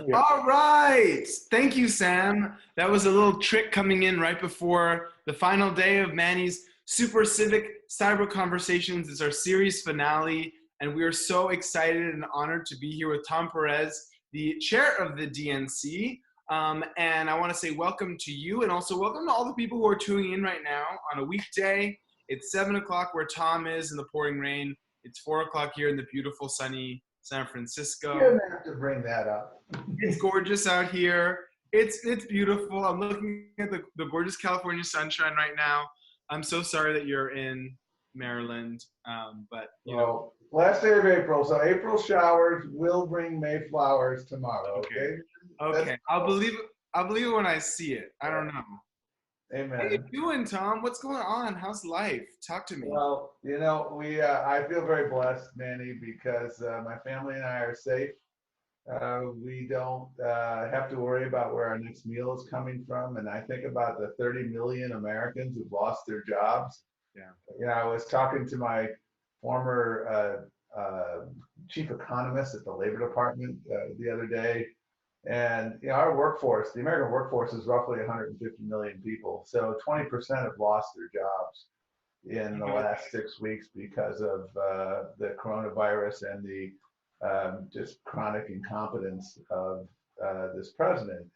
Yeah. All right. Thank you, Sam. That was a little trick coming in right before the final day of Manny's Super Civic Cyber Conversations. It's our series finale, and we are so excited and honored to be here with Tom Perez, the chair of the DNC. And I want to say welcome to you, and also welcome to all the people who are tuning in right now on a weekday. It's 7 o'clock where Tom is in the pouring rain. It's 4 o'clock here in the beautiful, sunny San Francisco. You didn't have to bring that up. It's gorgeous out here. It's beautiful. I'm looking at the gorgeous California sunshine right now. I'm so sorry that you're in Maryland, but you know. Last day of April, so April showers will bring May flowers tomorrow. Okay. Okay. I'll believe it when I see it. I don't know. Amen. How you doing, Tom? What's going on? How's life? Talk to me. Well, I feel very blessed, Manny, because my family and I are safe. We don't have to worry about where our next meal is coming from. And I think about the 30 million Americans who've lost their jobs. Yeah. I was talking to my former chief economist at the Labor Department the other day. And our workforce, the American workforce, is roughly 150 million people. So 20% have lost their jobs in the last 6 weeks because of the coronavirus and the just chronic incompetence of this president.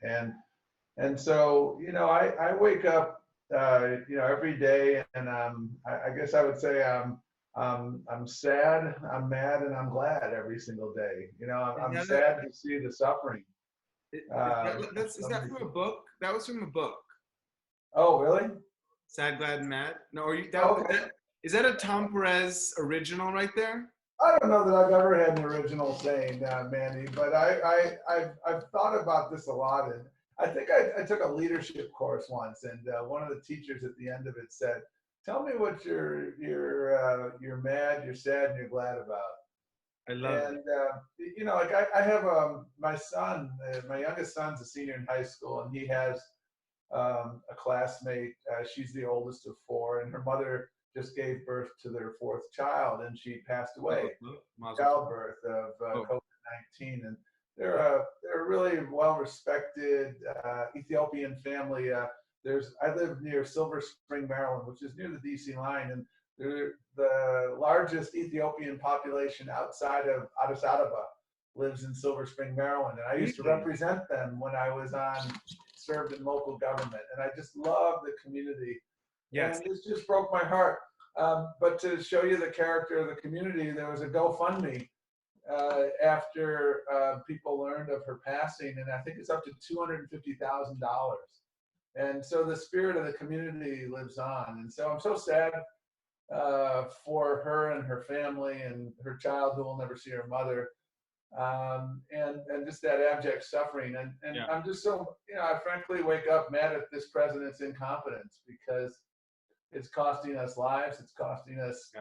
And so I wake up every day, and I guess I would say I'm sad, I'm mad, and I'm glad every single day. I'm sad to see the suffering. Is that from a book? That was from a book. Oh, really? Sad, Glad, and Mad? No, Okay. Is that a Tom Perez original right there? I don't know that I've ever had an original saying, Manny, but I've thought about this a lot. And I think I took a leadership course once, and one of the teachers at the end of it said, "Tell me what you're mad, you're sad, and you're glad about." I love it. I have my son, my youngest son's a senior in high school, and he has a classmate. She's the oldest of four, and her mother just gave birth to their fourth child, and she passed away, childbirth of COVID-19. And they're a really well-respected Ethiopian family. I live near Silver Spring, Maryland, which is near the DC line, and they're the largest Ethiopian population outside of Addis Ababa lives in Silver Spring, Maryland. And I used to represent them when I was served in local government. And I just love the community. Yes. And this just broke my heart. But to show you the character of the community, there was a GoFundMe after people learned of her passing. And I think it's up to $250,000. And so the spirit of the community lives on. And so I'm so sad for her and her family and her child who will never see her mother, and just that abject suffering. And I'm just so, I frankly wake up mad at this president's incompetence, because it's costing us lives, it's costing us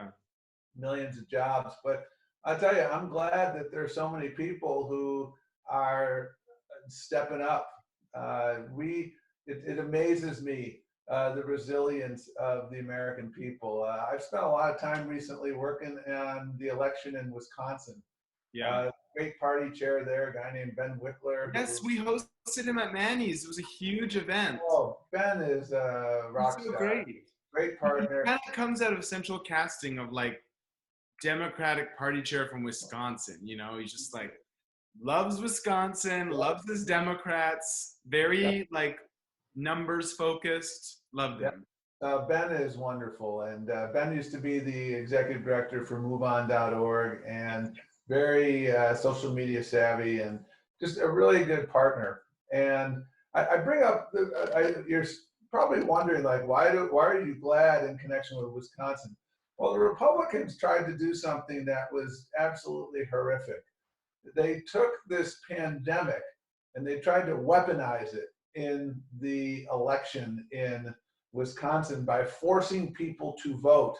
millions of jobs. But I'll tell you, I'm glad that there's so many people who are stepping up. It amazes me, the resilience of the American people. I've spent a lot of time recently working on the election in Wisconsin. Great party chair there, a guy named Ben Wickler. Yes, we hosted him at Manny's. It was a huge event. Oh, Ben is a rock star. Great partner. He kind of comes out of central casting of like Democratic party chair from Wisconsin. He's just like loves Wisconsin, loves his Democrats, very like numbers focused. Loved him. Ben is wonderful, and Ben used to be the executive director for MoveOn.org, and very social media savvy, and just a really good partner. And I bring up, you're probably wondering, like, why are you glad in connection with Wisconsin? Well, the Republicans tried to do something that was absolutely horrific. They took this pandemic and they tried to weaponize it in the election in Wisconsin by forcing people to vote,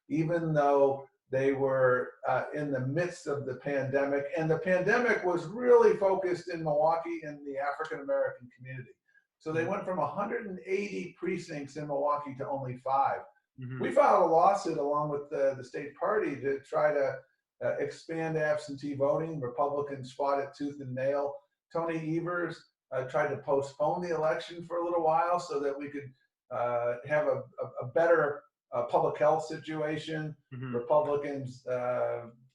even though they were in the midst of the pandemic. And the pandemic was really focused in Milwaukee and the African-American community. So they went from 180 precincts in Milwaukee to only 5. We filed a lawsuit along with the state party to try to expand absentee voting. Republicans fought it tooth and nail Tony Evers tried to postpone the election for a little while so that we could have a better public health situation. Mm-hmm. Republicans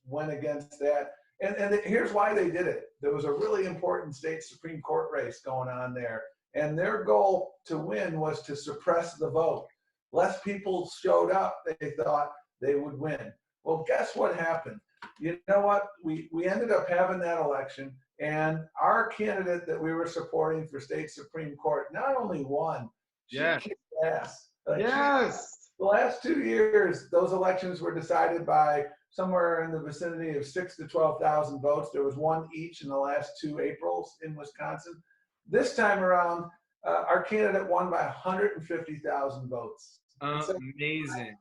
went against that. And here's why they did it. There was a really important state Supreme Court race going on there. And their goal to win was to suppress the vote. Less people showed up, they thought they would win. Well, guess what happened? You know what? We ended up having that election, and our candidate that we were supporting for state Supreme Court not only won, she kicked ass. The last 2 years, those elections were decided by somewhere in the vicinity of 6,000 to 12,000 votes. There was one each in the last 2 Aprils in Wisconsin. This time around, our candidate won by 150,000 votes. Amazing.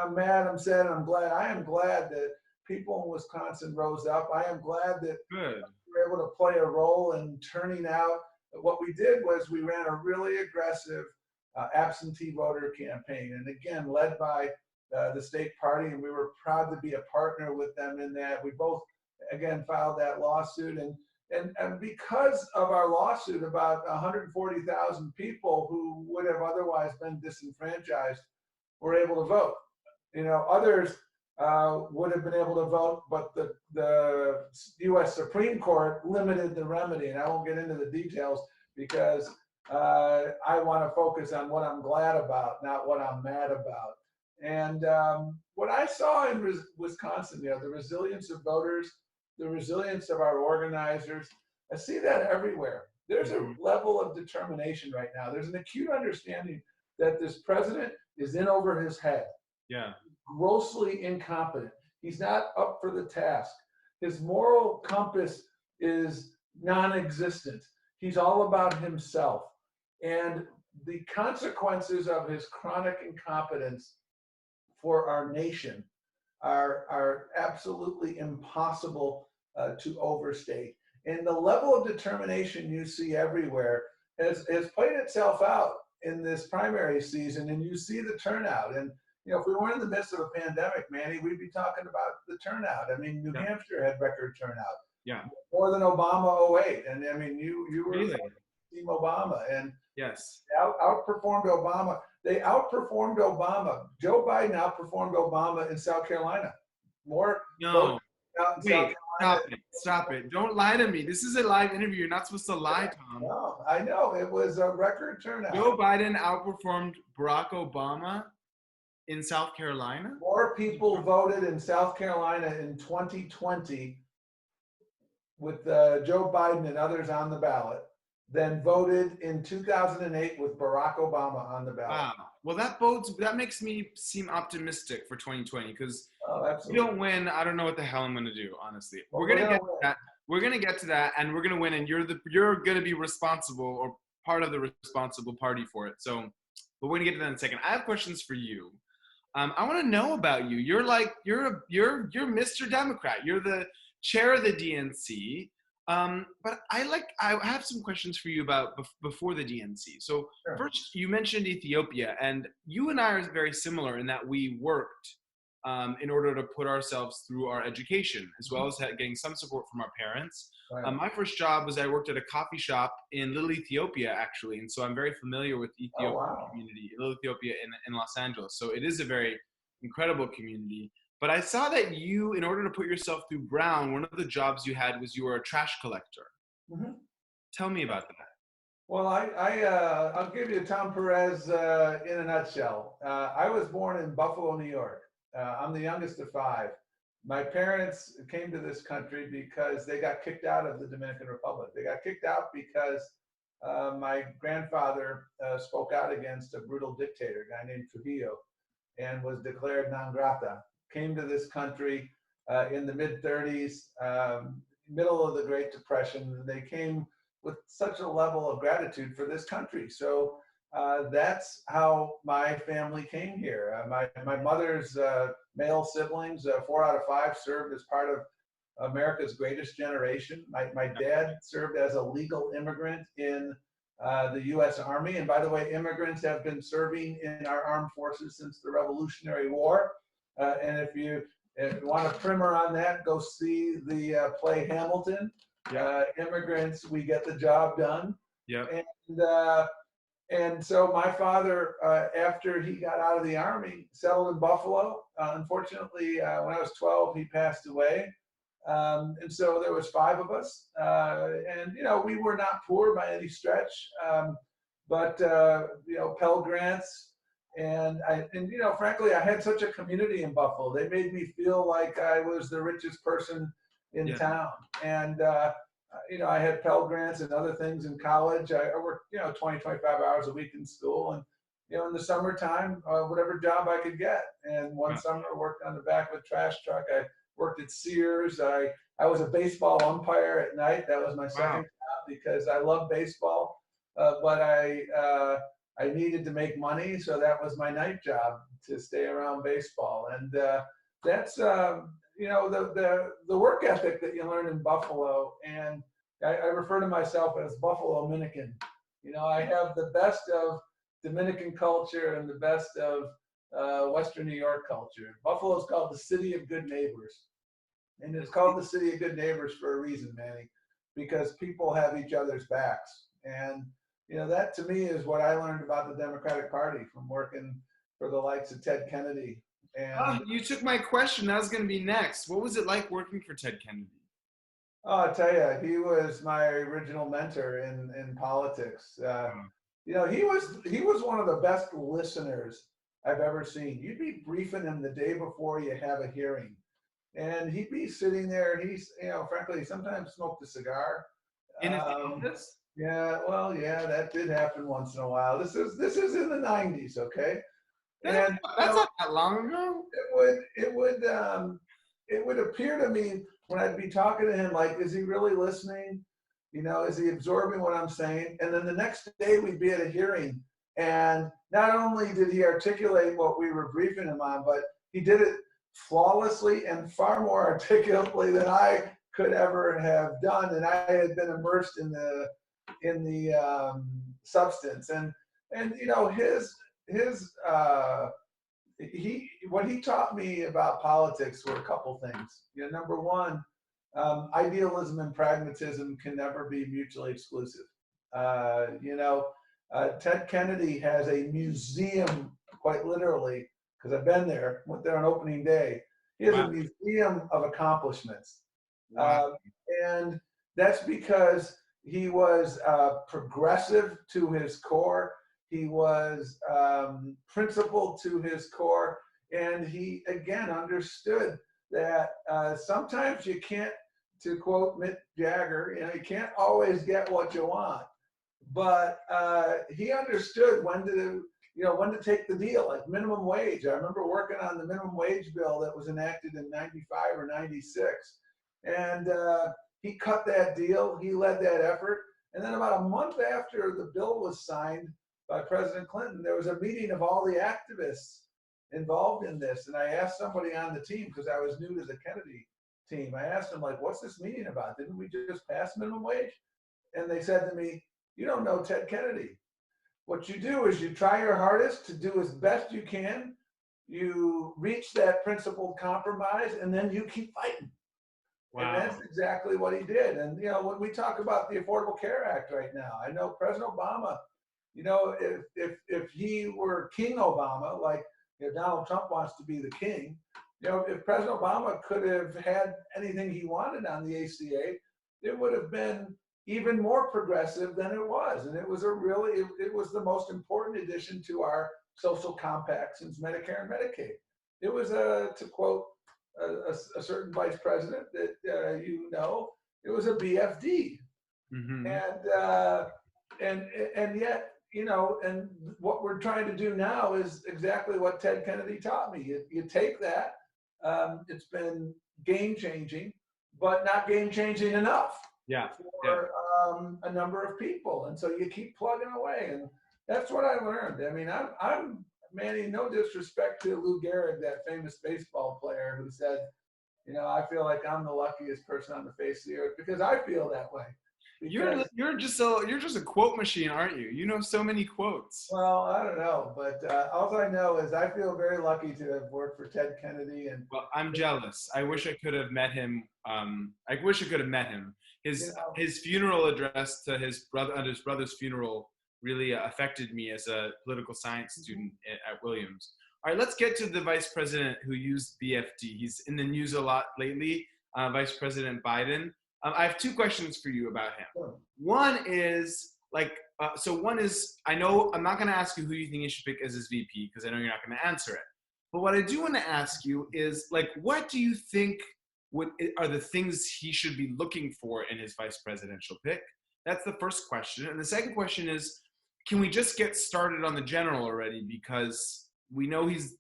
I'm mad, I'm sad, and I'm glad. I am glad that people in Wisconsin rose up. I am glad that we were able to play a role in turning out. What we did was we ran a really aggressive absentee voter campaign, and again, led by the state party, and we were proud to be a partner with them in that. We both, again, filed that lawsuit, and because of our lawsuit, about 140,000 people who would have otherwise been disenfranchised were able to vote. You know, others would have been able to vote, but the U.S. Supreme Court limited the remedy, and I won't get into the details because I want to focus on what I'm glad about, not what I'm mad about. And what I saw in Wisconsin, you know, the resilience of voters, the resilience of our organizers, I see that everywhere. There's a level of determination right now. There's an acute understanding that this president is in over his head. Yeah. Grossly incompetent. He's not up for the task. His moral compass is non-existent. He's all about himself. And the consequences of his chronic incompetence for our nation are absolutely impossible to overstate. And the level of determination you see everywhere has played itself out in this primary season, and you see the turnout. And you know, if we weren't in the midst of a pandemic, Manny, we'd be talking about the turnout. I mean, New Hampshire had record turnout. Yeah. More than Obama 08. And I mean, you were really? Team Obama, and yes, outperformed Obama. They outperformed Obama. Joe Biden outperformed Obama in South Carolina. More. No. Wait, stop it. Don't lie to me. This is a live interview. You're not supposed to lie, Tom. No, I know. It was a record turnout. Joe Biden outperformed Barack Obama in South Carolina? More people voted in South Carolina in 2020 with Joe Biden and others on the ballot than voted in 2008 with Barack Obama on the ballot. Wow. Well, that makes me seem optimistic for 2020 because if we don't win, I don't know what the hell I'm going to do, honestly. Well, we're going to get to that. We're going to get to that, and we're going to win, and you're going to be responsible or part of the responsible party for it. So, but we're going to get to that in a second. I have questions for you. I want to know about you. You're Mr. Democrat. You're the chair of the DNC. But I have some questions for you about before the DNC. So First, you mentioned Ethiopia, and you and I are very similar in that we worked in order to put ourselves through our education, as well as getting some support from our parents. Right. My first job was I worked at a coffee shop in Little Ethiopia, actually, and so I'm very familiar with the Ethiopian community, Little Ethiopia in Los Angeles. So it is a very incredible community. But I saw that you, in order to put yourself through Brown, one of the jobs you had was you were a trash collector. Mm-hmm. Tell me about that. Well, I'll give you Tom Perez in a nutshell. I was born in Buffalo, New York. I'm the youngest of 5. My parents came to this country because they got kicked out of the Dominican Republic. They got kicked out because my grandfather spoke out against a brutal dictator, a guy named Trujillo, and was declared non grata. Came to this country in the mid-30s, middle of the Great Depression. They came with such a level of gratitude for this country. So that's how my family came here. My mother's male siblings, 4 out of 5, served as part of America's Greatest Generation. My dad served as a legal immigrant in the U.S. Army. And by the way, immigrants have been serving in our armed forces since the Revolutionary War. And if you want a primer on that, go see the play Hamilton. Yeah. Immigrants, we get the job done. Yeah. And so my father, after he got out of the Army, settled in Buffalo. Unfortunately, when I was 12, he passed away. And so there was five of us. And, we were not poor by any stretch, but, Pell Grants. And frankly, I had such a community in Buffalo. They made me feel like I was the richest person in Yeah. town. And, I had Pell Grants and other things in college. I worked, 20, 25 hours a week in school. And, in the summertime, whatever job I could get. And one summer I worked on the back of a trash truck. I worked at Sears. I was a baseball umpire at night. That was my second job because I love baseball. But I needed to make money. So that was my night job, to stay around baseball. And that's, the work ethic that you learn in Buffalo. And I refer to myself as Buffalo Dominican. I have the best of Dominican culture and the best of Western New York culture. Buffalo is called the city of good neighbors. And it's called the city of good neighbors for a reason, Manny, because people have each other's backs. And, that to me is what I learned about the Democratic Party from working for the likes of Ted Kennedy. And you took my question. That was going to be next. What was it like working for Ted Kennedy? I'll tell you, he was my original mentor in politics. He was one of the best listeners I've ever seen. You'd be briefing him the day before you have a hearing, and he'd be sitting there. He's, frankly, he sometimes smoked a cigar. In his office? Yeah, well, yeah, that did happen once in a while. This is in the '90s, okay? That's not that long ago. It would appear to me when I'd be talking to him, like, is he really listening? Is he absorbing what I'm saying? And then the next day we'd be at a hearing, and not only did he articulate what we were briefing him on, but he did it flawlessly and far more articulately than I could ever have done. And I had been immersed in the substance. And what he taught me about politics were a couple things. Number one, idealism and pragmatism can never be mutually exclusive. Ted Kennedy has a museum, quite literally, because I've been there, went there on opening day. He has a museum of accomplishments. And that's because he was progressive to his core. He was principled to his core. And he, again, understood that sometimes you can't, to quote Mick Jagger, you can't always get what you want. But he understood when to take the deal, like minimum wage. I remember working on the minimum wage bill that was enacted in '95 or '96. And he cut that deal. He led that effort. And then about a month after the bill was signed by President Clinton, there was a meeting of all the activists involved in this. And I asked somebody on the team, because I was new to the Kennedy team, I asked them, like, what's this meeting about? Didn't we just pass minimum wage? And they said to me, you don't know Ted Kennedy. What you do is you try your hardest to do as best you can. You reach that principled compromise, and then you keep fighting. Wow. And that's exactly what he did. And, when we talk about the Affordable Care Act right now, I know President Obama, if he were King Obama, like Donald Trump wants to be the king, if President Obama could have had anything he wanted on the ACA, it would have been even more progressive than it was. And it was it was the most important addition to our social compact since Medicare and Medicaid. It was, to quote a certain vice president that it was a BFD. Mm-hmm. And yet, and what we're trying to do now is exactly what Ted Kennedy taught me. You take that, it's been game changing, but not game changing enough. Yeah. For a number of people, and so you keep plugging away, and that's what I learned. I mean, I'm Manny, no disrespect to Lou Gehrig, that famous baseball player who said, I feel like I'm the luckiest person on the face of the earth, because I feel that way. because you're just a quote machine, aren't you? You know so many quotes. well, I don't know, but all I know is I feel very lucky to have worked for Ted Kennedy, and Well, I'm jealous. I wish I could have met him. I wish I could have met him. you know, His funeral address to his brother at his brother's funeral really affected me as a political science student at Williams. All right, let's get to the vice president who used BFD. He's in the news a lot lately, Vice President Biden. I have two questions for you about him. sure. One is one is, I know I'm not going to ask you who you think he should pick as his VP because I know you're not going to answer it. But what I do want to ask you is, like, what do you think are the things he should be looking for in his vice presidential pick? That's the first question. And the second question is, can we just get started on the general already? Because we know he's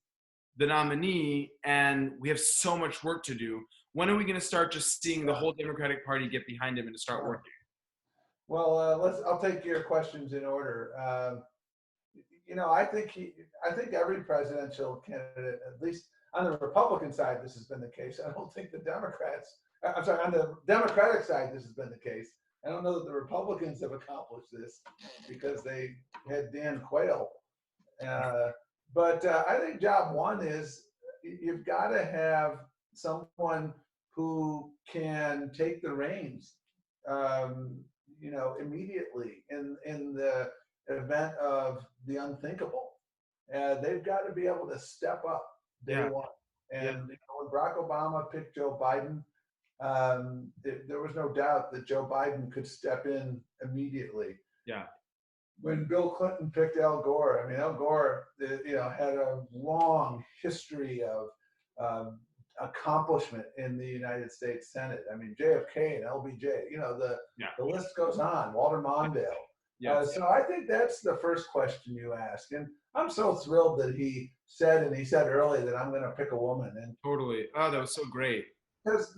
the nominee and we have so much work to do. When are we going to start just seeing the whole Democratic Party get behind him and to start working? Well, I'll take your questions in order. I think every presidential candidate, at least on the Republican side, this has been the case. I don't think the Democrats, I'm sorry, on the Democratic side, this has been the case. I don't know that the Republicans have accomplished this because they had Dan Quayle. But I think job one is you've got to have someone who can take the reins, immediately in the event of the unthinkable. They've got to be able to step up day one. And when Barack Obama picked Joe Biden, there was no doubt that Joe Biden could step in immediately. Yeah. When Bill Clinton picked Al Gore, I mean, Al Gore, had a long history of accomplishment in the United States Senate. I mean, JFK and LBJ, the list goes on. Walter Mondale. So I think that's the first question you ask, and I'm so thrilled that he said early that I'm going to pick a woman. And totally. Oh, that was so great. Because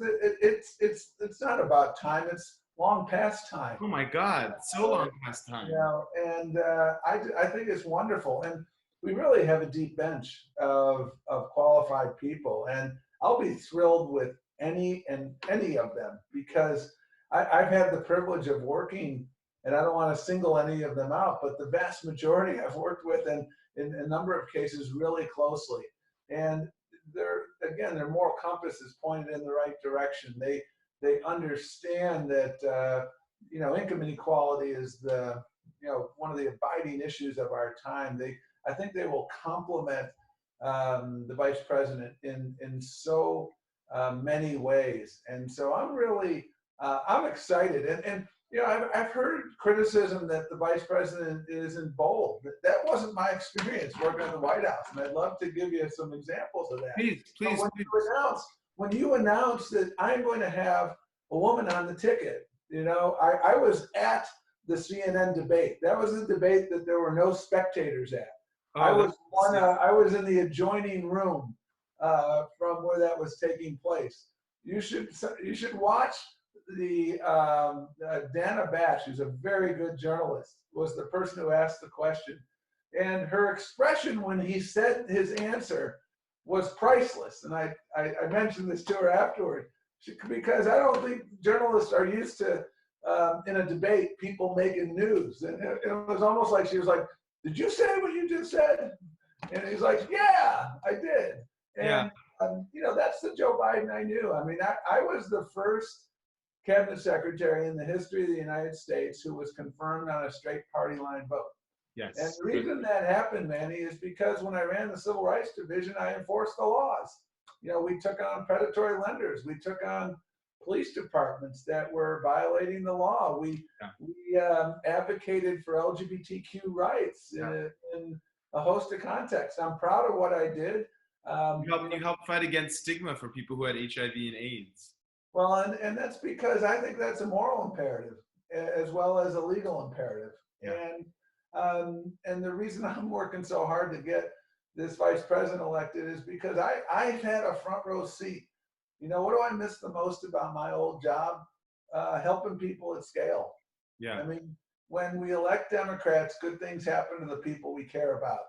it's not about time; it's long past time. Oh my God, so long past time. And I think it's wonderful, and we really have a deep bench of qualified people, and I'll be thrilled with any of them because I've had the privilege of working. And I don't want to single any of them out, but the vast majority I've worked with in a number of cases really closely. And their moral compass is pointed in the right direction. They understand that income inequality is one of the abiding issues of our time. I think they will complement the vice president in so many ways. And so I'm excited. And I've heard criticism that the vice president isn't bold. That wasn't my experience working in the White House, and I'd love to give you some examples of that. Please. When you announce that I'm going to have a woman on the ticket, I was at the CNN debate. That was a debate that there were no spectators at. I was in the adjoining room from where that was taking place. You should watch the Dana Bash, who's a very good journalist, was the person who asked the question, and her expression when he said his answer was priceless. And I mentioned this to her afterward because I don't think journalists are used to in a debate people making news, and it was almost like she was like, "Did you say what you just said?" And he's like, "Yeah, I did." And that's the Joe Biden I knew. I mean, I was the first cabinet secretary in the history of the United States who was confirmed on a straight party line vote. Yes. And the reason that happened, Manny, is because when I ran the Civil Rights Division, I enforced the laws. We took on predatory lenders. We took on police departments that were violating the law. We advocated for LGBTQ rights in a host of contexts. I'm proud of what I did. You helped fight against stigma for people who had HIV and AIDS. Well, and that's because I think that's a moral imperative as well as a legal imperative. Yeah. And the reason I'm working so hard to get this vice president elected is because I've had a front row seat. What do I miss the most about my old job? Helping people at scale. Yeah. I mean, when we elect Democrats, good things happen to the people we care about.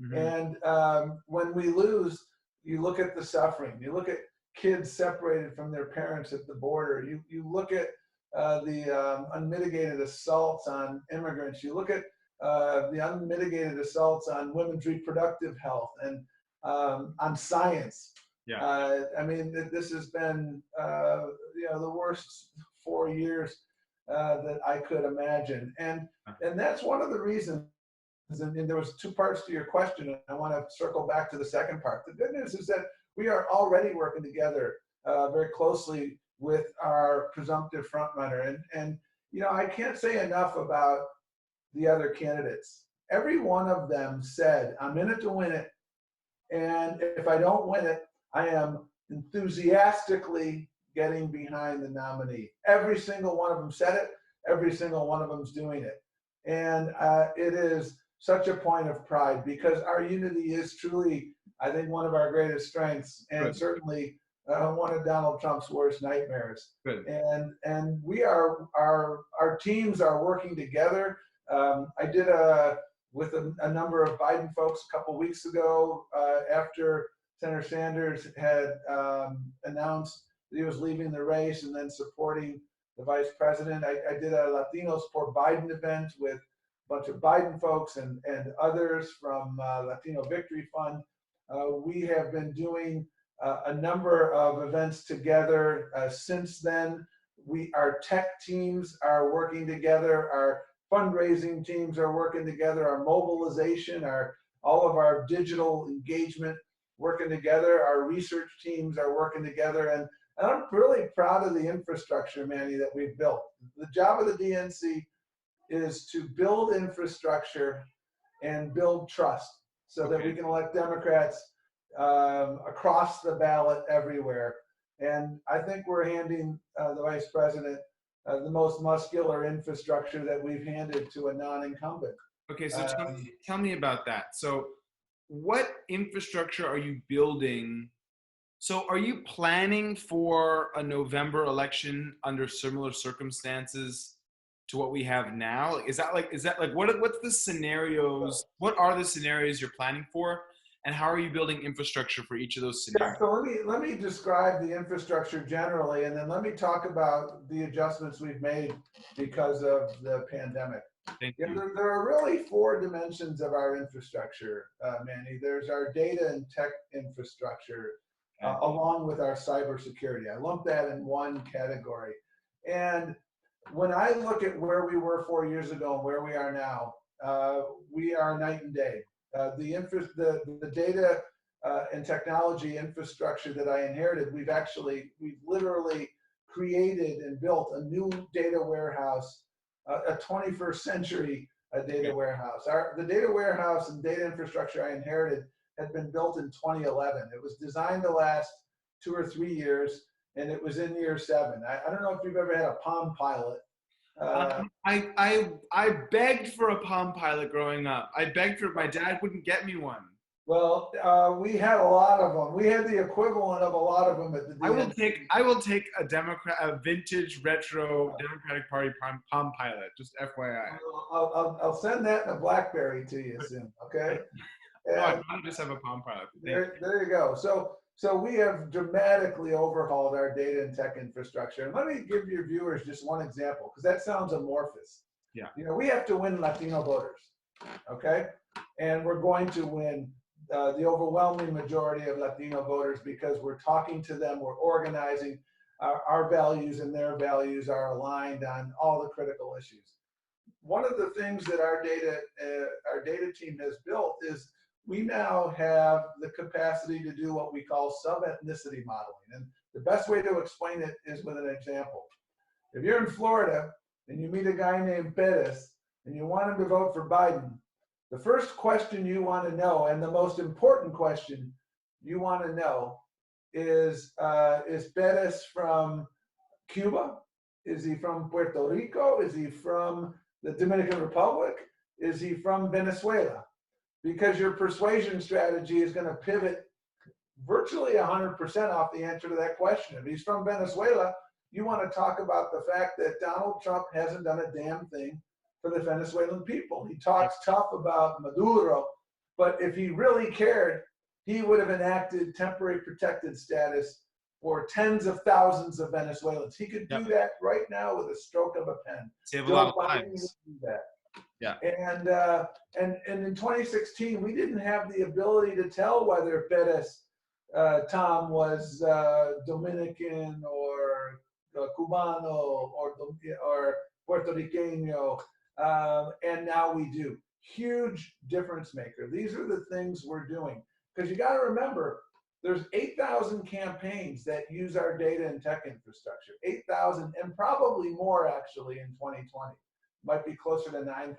Mm-hmm. And when we lose, you look at the suffering. You look at kids separated from their parents at the border. You look at the unmitigated assaults on immigrants. You look at the unmitigated assaults on women's reproductive health and on science. Yeah. I mean, this has been the worst 4 years that I could imagine, and that's one of the reasons. And there was two parts to your question, and I want to circle back to the second part. The good news is that we are already working together very closely with our presumptive frontrunner, and I can't say enough about the other candidates. Every one of them said, "I'm in it to win it, and if I don't win it, I am enthusiastically getting behind the nominee." Every single one of them said it. Every single one of them's doing it, and it is such a point of pride because our unity is truly, I think, one of our greatest strengths, and certainly one of Donald Trump's worst nightmares. Good. And we are our teams are working together. I did with a number of Biden folks a couple weeks ago after Senator Sanders had announced that he was leaving the race and then supporting the vice president. I did a Latinos for Biden event with a bunch of Biden folks and others from Latino Victory Fund. We have been doing a number of events together since then. Our tech teams are working together. Our fundraising teams are working together. Our mobilization, all of our digital engagement working together. Our research teams are working together. And I'm really proud of the infrastructure, Manny, that we've built. The job of the DNC is to build infrastructure and build trust so that we can elect Democrats across the ballot everywhere. And I think we're handing the vice president the most muscular infrastructure that we've handed to a non-incumbent. Okay, so tell me about that. So what infrastructure are you building? So are you planning for a November election under similar circumstances to what we have now? Is that like what's the scenarios? What are the scenarios you're planning for? And how are you building infrastructure for each of those scenarios? Yeah, so let me describe the infrastructure generally, and then let me talk about the adjustments we've made because of the pandemic. Thank you. There are really four dimensions of our infrastructure, Manny. There's our data and tech infrastructure, along with our cybersecurity. I lump that in one category. And when I look at where we were 4 years ago and where we are now, we are night and day. The data and technology infrastructure that I inherited, we've literally created and built a new data warehouse, a 21st century data warehouse. The data warehouse and data infrastructure I inherited had been built in 2011. It was designed to last 2 or 3 years, and it was in year 7. I don't know if you've ever had a Palm Pilot. I begged for a Palm Pilot growing up. I begged for it. My dad wouldn't get me one. Well, we had a lot of them. We had the equivalent of a lot of them at the DNC. I will take a vintage retro Democratic Party Palm Pilot. Just FYI. I'll send that in a BlackBerry to you soon. Okay. No, I don't just have a Palm Pilot. There you go. So we have dramatically overhauled our data and tech infrastructure. And let me give your viewers just one example, because that sounds amorphous. Yeah. We have to win Latino voters, okay? And we're going to win the overwhelming majority of Latino voters because we're talking to them, we're organizing. Our values and their values are aligned on all the critical issues. One of the things that our data team has built is we now have the capacity to do what we call sub-ethnicity modeling. And the best way to explain it is with an example. If you're in Florida and you meet a guy named Perez and you want him to vote for Biden, the first question you want to know, and the most important question you want to know, is Perez from Cuba? Is he from Puerto Rico? Is he from the Dominican Republic? Is he from Venezuela? Because your persuasion strategy is going to pivot virtually 100% off the answer to that question. If he's from Venezuela, you want to talk about the fact that Donald Trump hasn't done a damn thing for the Venezuelan people. He talks tough about Maduro, but if he really cared, he would have enacted temporary protected status for tens of thousands of Venezuelans. He could do Yep. that right now with a stroke of a pen. Save a Joe lot of Biden would lives. do that. Yeah. And in 2016, we didn't have the ability to tell whether Perez, Tom, was Dominican or Cubano or Puerto Riqueño, and now we do. Huge difference maker. These are the things we're doing. Because you got to remember, there's 8,000 campaigns that use our data and tech infrastructure. 8,000, and probably more actually in 2020. Might be closer to 9,000.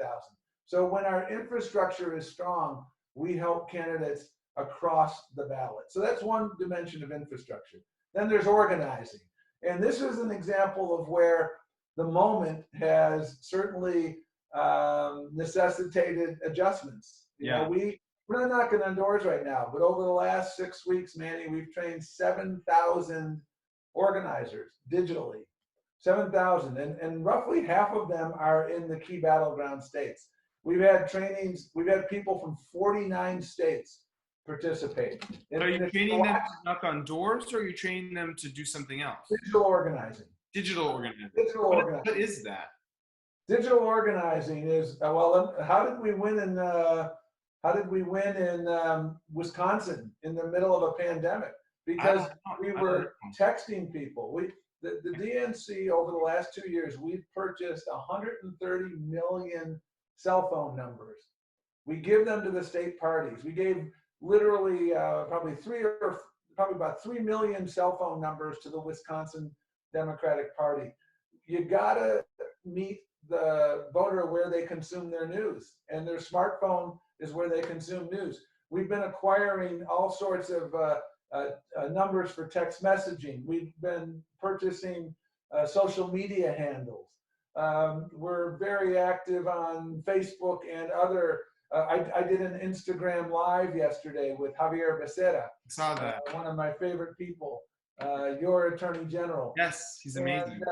So when our infrastructure is strong, we help candidates across the ballot. So that's one dimension of infrastructure. Then there's organizing. And this is an example of where the moment has certainly necessitated adjustments. You know, we're not knocking on doors right now, but over the last 6 weeks, Manny, we've trained 7,000 organizers digitally. 7,000, and roughly half of them are in the key battleground states. We've had trainings, we've had people from 49 states participate. Are you training them to knock on doors, or are you training them to do something else? Digital organizing. Digital organizing. What is that? Digital organizing is, well, how did we win in Wisconsin in the middle of a pandemic? Because we were texting people. The DNC over the last 2 years, we've purchased 130 million cell phone numbers. We give them to the state parties. We gave literally probably about 3 million cell phone numbers to the Wisconsin Democratic Party. You gotta meet the voter where they consume their news, and their smartphone is where they consume news. We've been acquiring all sorts of numbers for text messaging. We've been purchasing social media handles. We're very active on Facebook and other. I did an Instagram live yesterday with Javier Becerra. Saw that. One of my favorite people, your Attorney General. Yes, he's amazing.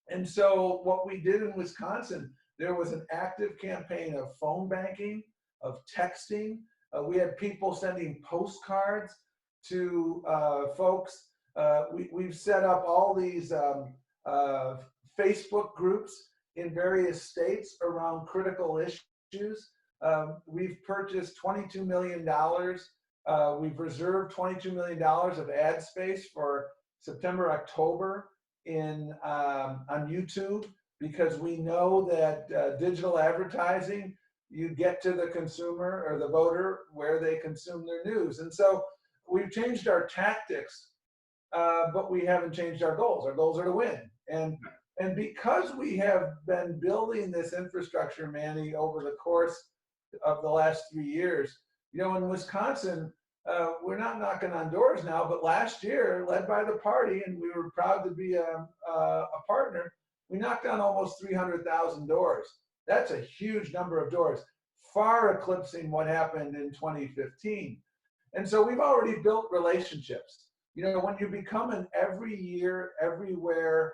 And so what we did in Wisconsin, there was an active campaign of phone banking, of texting. We had people sending postcards to folks. We've set up all these Facebook groups in various states around critical issues. We've purchased $22 million. We've reserved $22 million of ad space for September, October on YouTube, because we know that digital advertising, you get to the consumer or the voter where they consume their news. And so we've changed our tactics, but we haven't changed our goals. Our goals are to win. And because we have been building this infrastructure, Manny, over the course of the last 3 years, you know, in Wisconsin, we're not knocking on doors now, but last year, led by the party, and we were proud to be a partner, we knocked on almost 300,000 doors. That's a huge number of doors, far eclipsing what happened in 2015. And so we've already built relationships. You know, when you become an every year, everywhere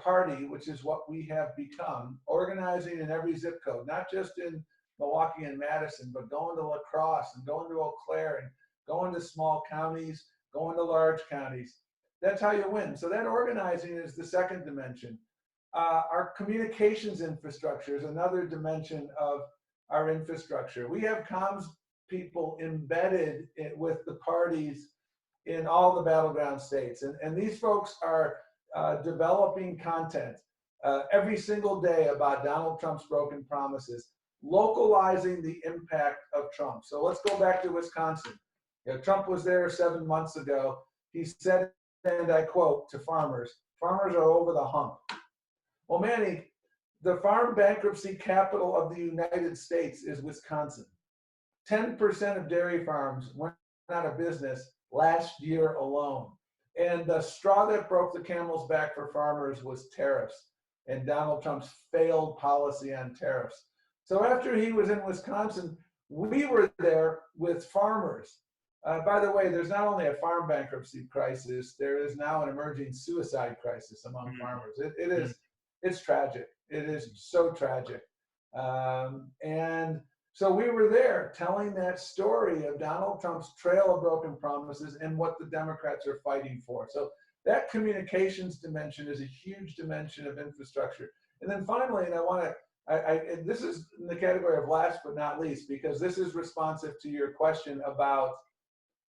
party, which is what we have become, organizing in every zip code, not just in Milwaukee and Madison, but going to La Crosse and going to Eau Claire and going to small counties, going to large counties. That's how you win. So that organizing is the second dimension. Our communications infrastructure is another dimension of our infrastructure. We have comms people embedded with the parties in all the battleground states. And these folks are developing content every single day about Donald Trump's broken promises, localizing the impact of Trump. So let's go back to Wisconsin. You know, Trump was there 7 months ago. He said, and I quote, to farmers are over the hump. Well, Manny, the farm bankruptcy capital of the United States is Wisconsin. 10% of dairy farms went out of business last year alone. And the straw that broke the camel's back for farmers was tariffs and Donald Trump's failed policy on tariffs. So after he was in Wisconsin, we were there with farmers. By the way, there's not only a farm bankruptcy crisis, there is now an emerging suicide crisis among farmers. It's tragic. It is so tragic. And So we were there telling that story of Donald Trump's trail of broken promises and what the Democrats are fighting for. So that communications dimension is a huge dimension of infrastructure. And then finally, and I want to, this is in the category of last but not least, because this is responsive to your question about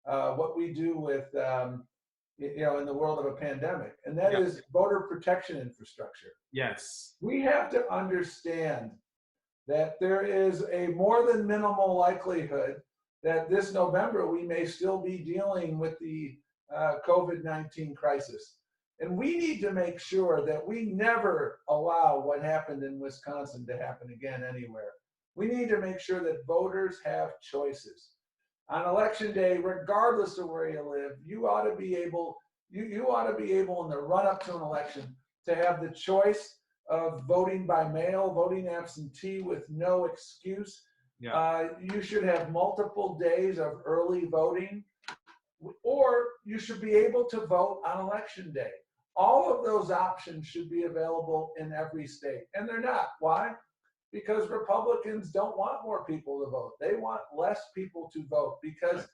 what we do with, in the world of a pandemic, and that is voter protection infrastructure. Yes. We have to understand that there is a more than minimal likelihood that this November we may still be dealing with the COVID-19 crisis. And we need to make sure that we never allow what happened in Wisconsin to happen again anywhere. We need to make sure that voters have choices. On election day, regardless of where you live, you ought to be able, you ought to be able in the run up to an election to have the choice of voting by mail, voting absentee with no excuse. Yeah. You should have multiple days of early voting, or you should be able to vote on election day. All of those options should be available in every state, and they're not. Why? Because Republicans don't want more people to vote. They want less people to vote because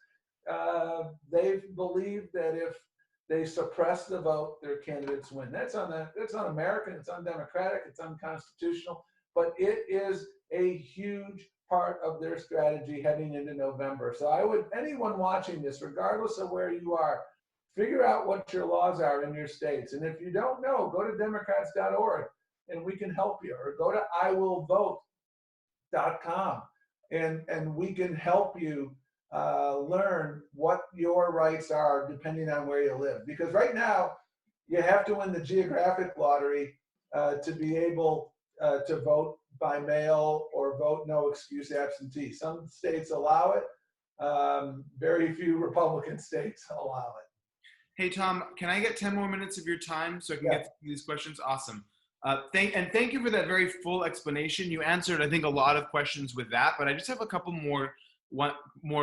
they believe that if they suppress the vote, their candidates win. That's un-American, it's undemocratic, it's unconstitutional, but it is a huge part of their strategy heading into November. So I would, anyone watching this, regardless of where you are, figure out what your laws are in your states. And if you don't know, go to democrats.org and we can help you, or go to iwillvote.com and we can help you learn what your rights are depending on where you live. Because right now, you have to win the geographic lottery to be able to vote by mail or vote no excuse absentee. Some states allow it. Very few Republican states allow it. Hey, Tom, can I get 10 more minutes of your time so I can get to these questions? Awesome. Thank you for that very full explanation. You answered, I think, a lot of questions with that, but I just have a couple more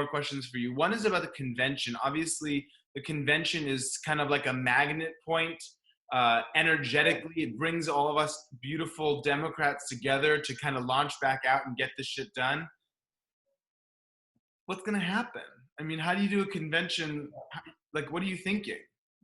questions for you. One is about the convention. Obviously, the convention is kind of like a magnet point. Energetically, it brings all of us beautiful Democrats together to kind of launch back out and get this shit done. What's going to happen? I mean, how do you do a convention? Like, what are you thinking?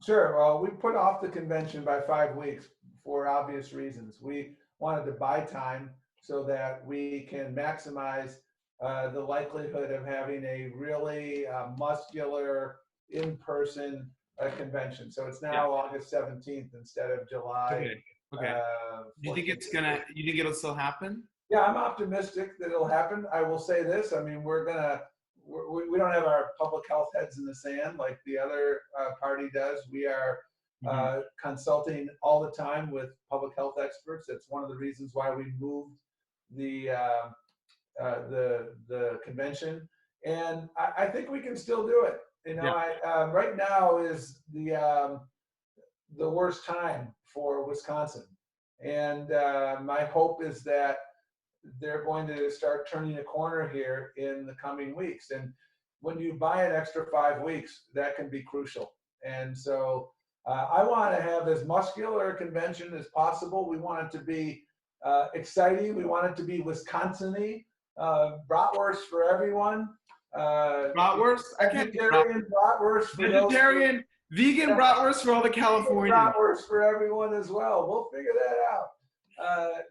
Sure. Well, we put off the convention by 5 weeks for obvious reasons. We wanted to buy time so that we can maximize the likelihood of having a really muscular in-person convention. So it's now August 17th instead of July. Okay. You think it'll still happen? Yeah, I'm optimistic that it'll happen. I will say this. I mean, we don't have our public health heads in the sand like the other party does. We are consulting all the time with public health experts. That's one of the reasons why we moved the convention, and I think we can still do it. Right now is the worst time for Wisconsin, and my hope is that they're going to start turning a corner here in the coming weeks. And when you buy an extra 5 weeks, that can be crucial. And so I want to have as muscular a convention as possible. We want it to be exciting. We want it to be Wisconsin-y. Bratwurst for everyone. Bratwurst? Vegetarian bratwurst for vegetarian, vegan bratwurst for all the Californians. Bratwurst for everyone as well. We'll figure that out.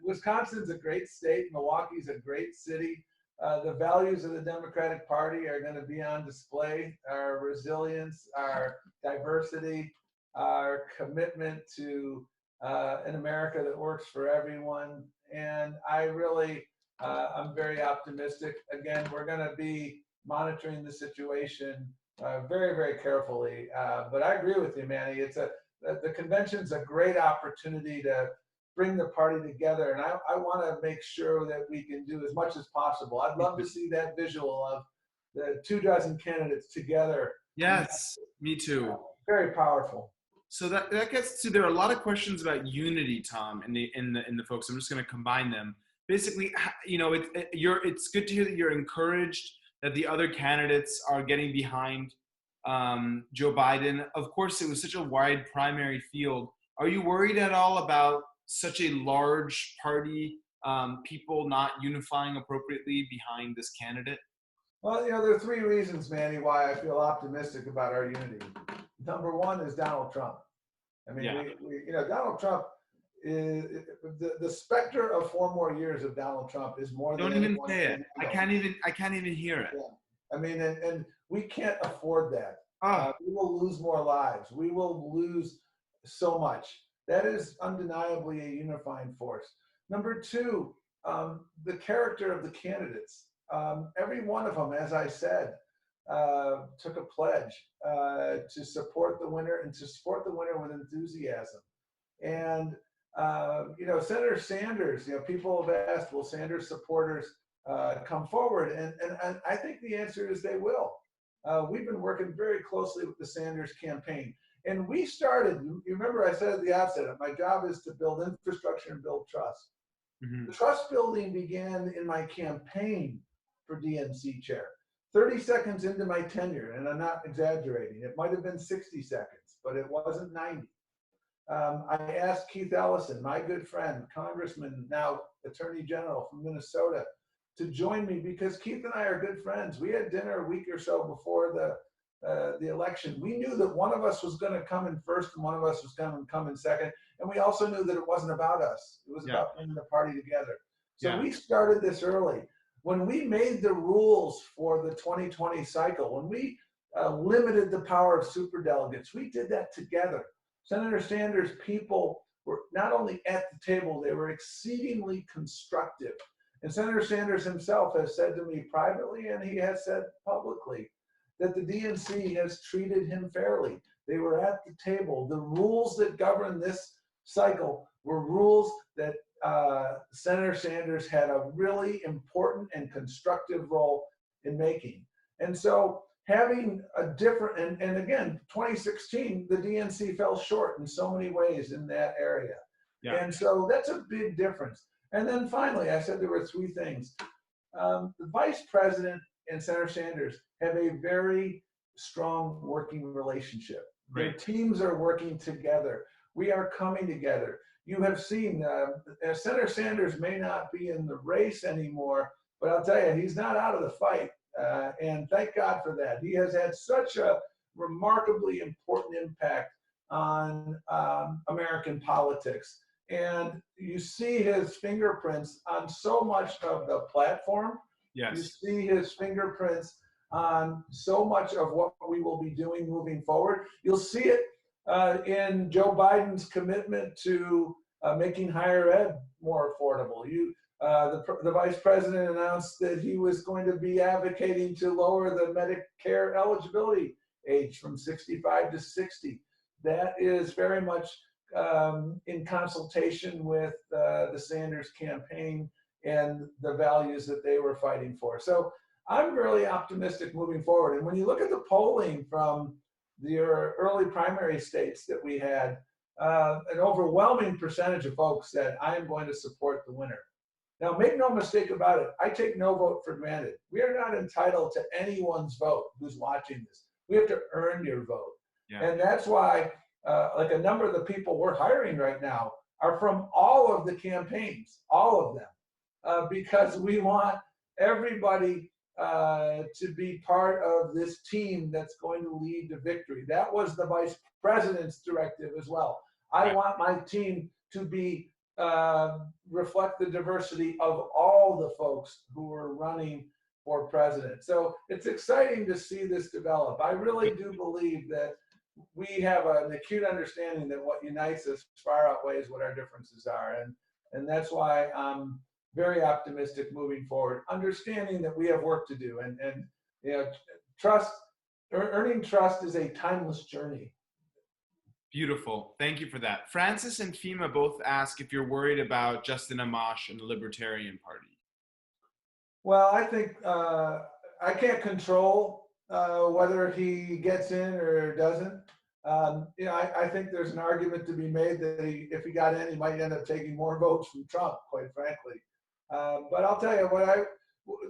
Wisconsin's a great state. Milwaukee's a great city. The values of the Democratic Party are going to be on display. Our resilience, our diversity, our commitment to an America that works for everyone. And I really, I'm very optimistic. Again, we're going to be monitoring the situation very, very carefully. But I agree with you, Manny. The convention's a great opportunity to bring the party together, and I want to make sure that we can do as much as possible. I'd love to see that visual of the 24 candidates together. Yes, me too. Very powerful. So that gets to, there are a lot of questions about unity, Tom, in the folks. I'm just going to combine them. Basically, it's good to hear that you're encouraged that the other candidates are getting behind Joe Biden. Of course, it was such a wide primary field. Are you worried at all about such a large party people not unifying appropriately behind this candidate? Well, there are three reasons, Manny, why I feel optimistic about our unity. Number one is Donald Trump. I mean, Yeah. Donald Trump is the specter of 4 more years of Donald Trump is more than Don't even anyone say it. can I handle. can't even hear it. Yeah. I mean, and we can't afford that. Oh, We will lose more lives. We will lose so much. That is undeniably a unifying force. Number two, the character of the candidates. Every one of them, as I said, took a pledge to support the winner and to support the winner with enthusiasm. And Senator Sanders, people have asked, will Sanders supporters come forward? And I think the answer is they will. We've been working very closely with the Sanders campaign. And we started, you remember I said at the outset, my job is to build infrastructure and build trust. mm-hmm. The trust building began in my campaign for DNC chair. 30 seconds into my tenure, and I'm not exaggerating, it might have been 60 seconds, but it wasn't 90. I asked Keith Ellison, my good friend, Congressman, now Attorney General from Minnesota, to join me because Keith and I are good friends. We had dinner a week or so before the election. We knew that one of us was going to come in first and one of us was going to come in second. And we also knew that it wasn't about us. It was about bringing the party together. So we started this early. When we made the rules for the 2020 cycle, when we limited the power of superdelegates, we did that together. Senator Sanders' people were not only at the table, they were exceedingly constructive. And Senator Sanders himself has said to me privately, and he has said publicly, that the DNC has treated him fairly. They were at the table. The rules that govern this cycle were rules that Senator Sanders had a really important and constructive role in making. And so having a different, and again, 2016, the DNC fell short in so many ways in that area. Yeah. And so that's a big difference. And then finally, I said there were three things. The vice president and Senator Sanders have a very strong working relationship. Their teams are working together. We are coming together. You have seen Senator Sanders may not be in the race anymore, but I'll tell you, he's not out of the fight. And thank God for that. He has had such a remarkably important impact on American politics. And you see his fingerprints on so much of the platform. Yes. You see his fingerprints on so much of what we will be doing moving forward. You'll see it in Joe Biden's commitment to making higher ed more affordable. The vice president announced that he was going to be advocating to lower the Medicare eligibility age from 65 to 60. That is very much in consultation with the Sanders campaign and the values that they were fighting for. So I'm really optimistic moving forward. And when you look at the polling from the early primary states that we had, an overwhelming percentage of folks said, I'm going to support the winner. Now, make no mistake about it, I take no vote for granted. We are not entitled to anyone's vote who's watching this. We have to earn your vote. Yeah. And that's why, like a number of the people we're hiring right now are from all of the campaigns, all of them. Because we want everybody to be part of this team that's going to lead to victory. That was the vice president's directive as well. I want my team to be reflect the diversity of all the folks who are running for president. So it's exciting to see this develop. I really do believe that we have an acute understanding that what unites us far outweighs what our differences are. And that's why I'm very optimistic moving forward, understanding that we have work to do. And trust, earning trust is a timeless journey. Beautiful. Thank you for that. Francis and Fima both ask if you're worried about Justin Amash and the Libertarian Party. Well, I think I can't control whether he gets in or doesn't. I think there's an argument to be made that if he got in, he might end up taking more votes from Trump, quite frankly. But I'll tell you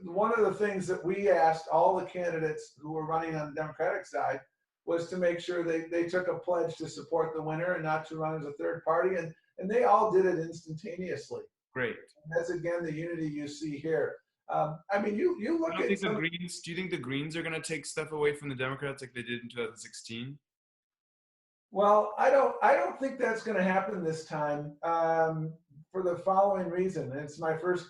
one of the things that we asked all the candidates who were running on the Democratic side was to make sure they took a pledge to support the winner and not to run as a third party. And they all did it instantaneously. Great. And that's again the unity you see here. I mean, you look Do you at think some. the Greens? Do you think the Greens are going to take stuff away from the Democrats like they did in 2016? Well, I don't think that's going to happen this time, for the following reason. It's my first,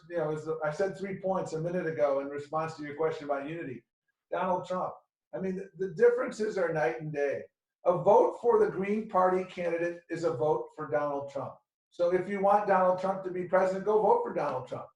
I said 3 points a minute ago in response to your question about unity. Donald Trump. I mean, the differences are night and day. A vote for the Green Party candidate is a vote for Donald Trump. So if you want Donald Trump to be president, go vote for Donald Trump.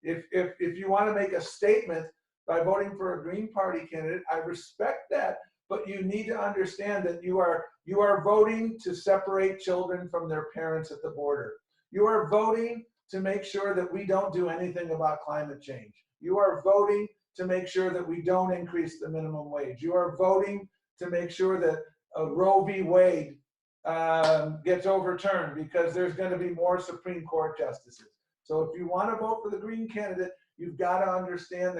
If you want to make a statement by voting for a Green Party candidate, I respect that, but you need to understand that you are voting to separate children from their parents at the border. You are voting to make sure that we don't do anything about climate change. You are voting to make sure that we don't increase the minimum wage. You are voting to make sure that Roe v. Wade gets overturned, because there's going to be more Supreme Court justices. So if you want to vote for the Green candidate, you've got to understand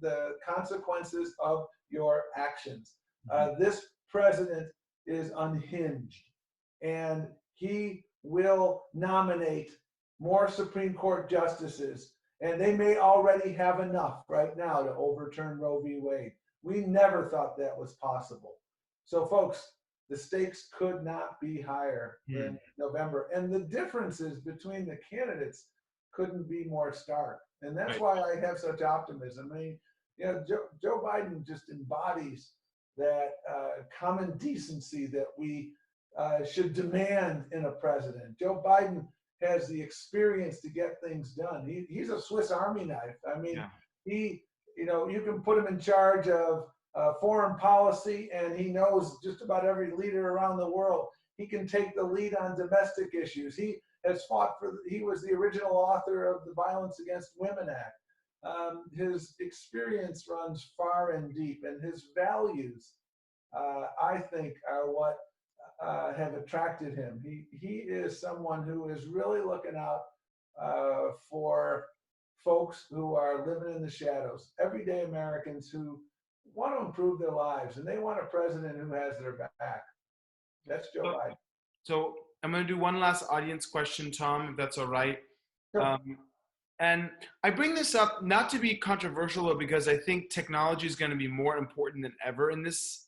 the consequences of your actions. This president is unhinged, and he will nominate more Supreme Court justices, and they may already have enough right now to overturn Roe v. Wade. We never thought that was possible. So folks, the stakes could not be higher in November. And the differences between the candidates couldn't be more stark. And that's why I have such optimism. I mean, Joe Biden just embodies that common decency that we should demand in a president. Joe Biden has the experience to get things done. He's a Swiss Army knife. I mean, you can put him in charge of foreign policy, and he knows just about every leader around the world. He can take the lead on domestic issues. He was the original author of the Violence Against Women Act. His experience runs far and deep, and his values, I think, are what have attracted him. He is someone who is really looking out for folks who are living in the shadows, everyday Americans who want to improve their lives, and they want a president who has their back. That's Joe Biden. So I'm going to do one last audience question, Tom, if that's all right. Sure. And I bring this up not to be controversial, but because I think technology is going to be more important than ever in this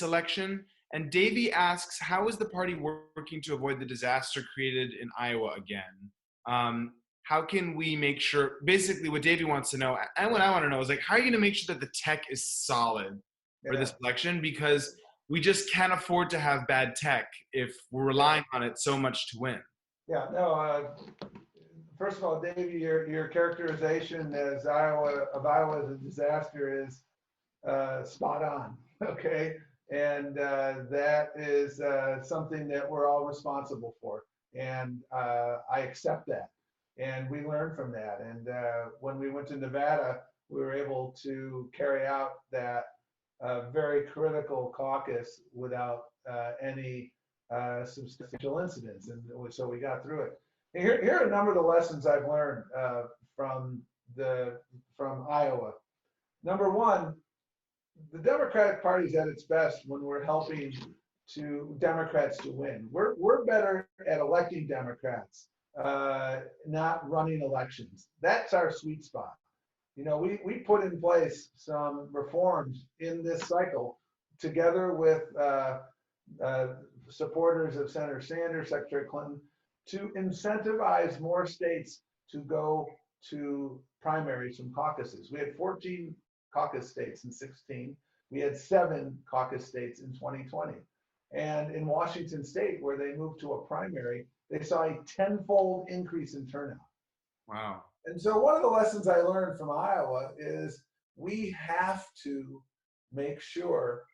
election. And Davey asks, how is the party working to avoid the disaster created in Iowa again? How can we make sure, basically what Davey wants to know, and what I want to know is, like, how are you going to make sure that the tech is solid for this election? Because we just can't afford to have bad tech if we're relying on it so much to win. Yeah, no, first of all, Davey, your characterization of Iowa as a disaster is spot on, okay? And that is something that we're all responsible for. And I accept that. And we learned from that. And when we went to Nevada, we were able to carry out that very critical caucus without any substantial incidents. And so we got through it. And here are a number of the lessons I've learned from Iowa. Number one, the Democratic Party is at its best when we're helping Democrats to win. We're better at electing Democrats, not running elections. That's our sweet spot. We put in place some reforms in this cycle together with supporters of Senator Sanders, Secretary Clinton, to incentivize more states to go to primaries from caucuses. We had 14 caucus states in 2016. We had 7 caucus states in 2020. And in Washington State, where they moved to a primary, they saw a 10-fold increase in turnout. Wow. And so one of the lessons I learned from Iowa is we have to make sure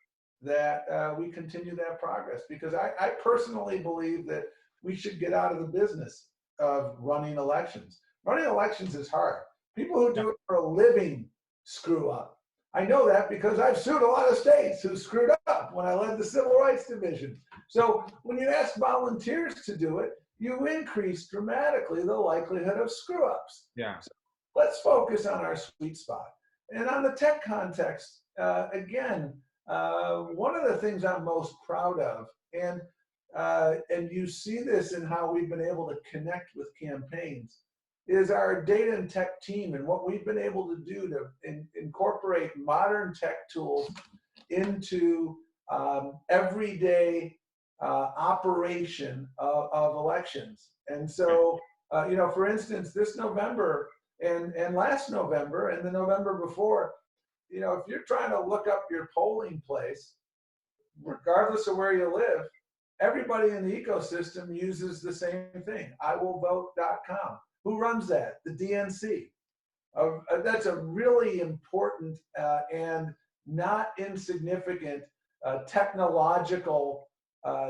that we continue that progress, because I personally believe that we should get out of the business of running elections. Running elections is hard. People who do it for a living screw up. I know that because I've sued a lot of states who screwed up when I led the Civil Rights Division. So when you ask volunteers to do it, you increase dramatically the likelihood of screw ups. Yeah. So let's focus on our sweet spot. And on the tech context, again, one of the things I'm most proud of, and and you see this in how we've been able to connect with campaigns, is our data and tech team and what we've been able to do to incorporate modern tech tools into everyday operation of elections. And so, for instance, this November and last November and the November before, if you're trying to look up your polling place, regardless of where you live, everybody in the ecosystem uses the same thing, iwillvote.com. Who runs that? The DNC. That's a really important and not insignificant technological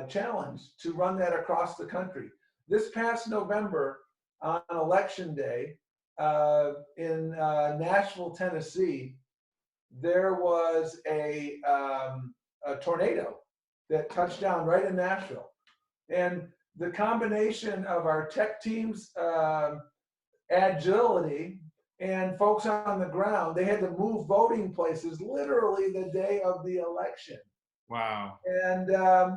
challenge to run that across the country. This past November, on election day, in Nashville, Tennessee, there was a tornado that touched down right in Nashville. And the combination of our tech team's agility and folks on the ground, they had to move voting places literally the day of the election. Wow. And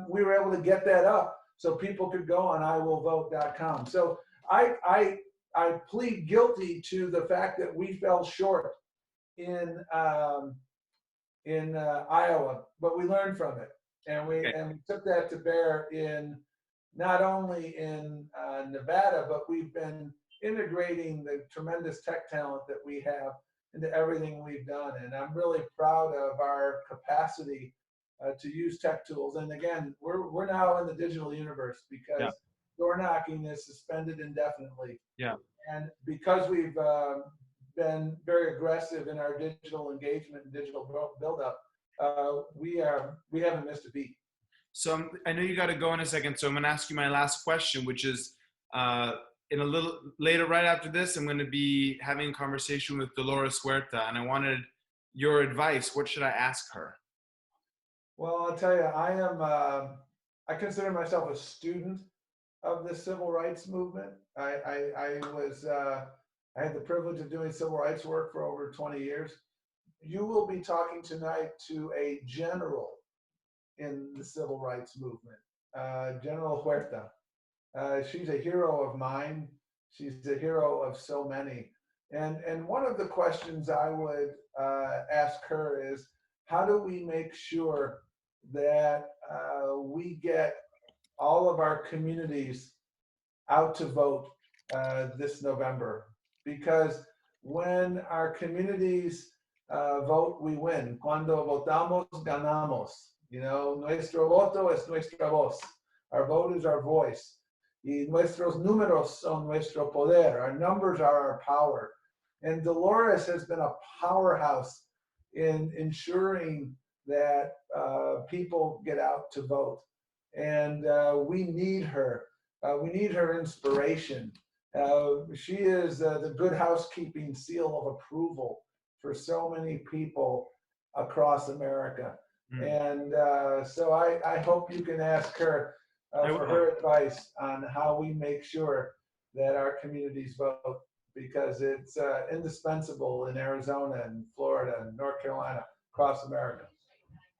we were able to get that up so people could go on iwillvote.com. So I plead guilty to the fact that we fell short in Iowa, but we learned from it. And we took that to bear in not only in Nevada, but we've been integrating the tremendous tech talent that we have into everything we've done. And I'm really proud of our capacity to use tech tools. And again, we're now in the digital universe because door knocking is suspended indefinitely. Yeah. And because we've been very aggressive in our digital engagement and digital buildup, we haven't missed a beat. So I know you got to go in a second, so I'm going to ask you my last question, which is in a little later, right after this, I'm going to be having a conversation with Dolores Huerta, and I wanted your advice. What should I ask her? Well, I'll tell you, I consider myself a student of the civil rights movement. I had the privilege of doing civil rights work for over 20 years. You will be talking tonight to a general in the civil rights movement, General Huerta. She's a hero of mine. She's a hero of so many. And one of the questions I would ask her is, how do we make sure that we get all of our communities out to vote this November? Because when our communities vote, we win. Cuando votamos, ganamos. Nuestro voto es nuestra voz. Our vote is our voice. Y nuestros números son nuestro poder. Our numbers are our power. And Dolores has been a powerhouse in ensuring that people get out to vote. And we need her. We need her inspiration. She is the good housekeeping seal of approval for so many people across America. And so I hope you can ask her for her advice on how we make sure that our communities vote, because it's indispensable in Arizona and Florida and North Carolina, across America.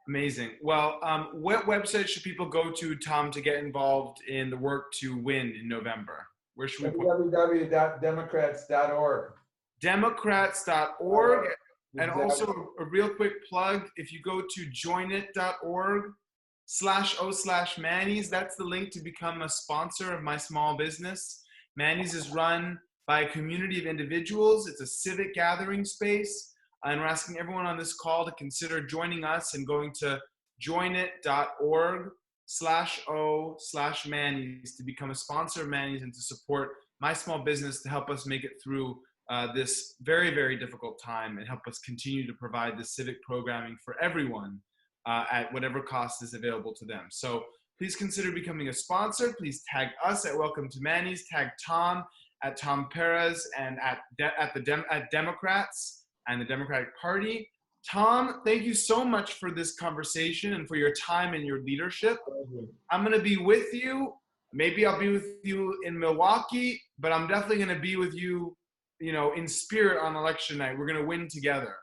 Amazing. Well, what website should people go to, Tom, to get involved in the work to win in November? Where should we put www.democrats.org. Democrats.org. And Exactly. also a real quick plug, if you go to joinit.org/o/Manny's, that's the link to become a sponsor of my small business. Manny's is run by a community of individuals. It's a civic gathering space. And we're asking everyone on this call to consider joining us and going to joinit.org/o/Manny's to become a sponsor of Manny's and to support my small business to help us make it through this very, very difficult time and help us continue to provide this civic programming for everyone at whatever cost is available to them. So please consider becoming a sponsor. Please tag us at Welcome to Manny's, tag Tom at Tom Perez and at Democrats and the Democratic Party. Tom, thank you so much for this conversation and for your time and your leadership. I'm going to be with you. Maybe I'll be with you in Milwaukee, but I'm definitely going to be with you, in spirit on election night. We're going to win together.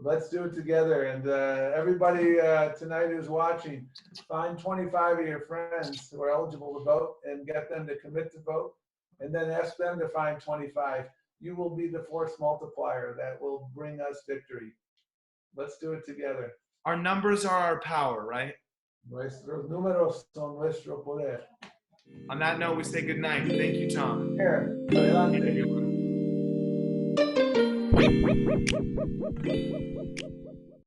Let's do it together. And everybody tonight who's watching, find 25 of your friends who are eligible to vote and get them to commit to vote. And then ask them to find 25. You will be the force multiplier that will bring us victory. Let's do it together. Our numbers are our power, right? Nuestros números son nuestro poder. On that note, we say good night. Thank you, Tom. Here, adelante.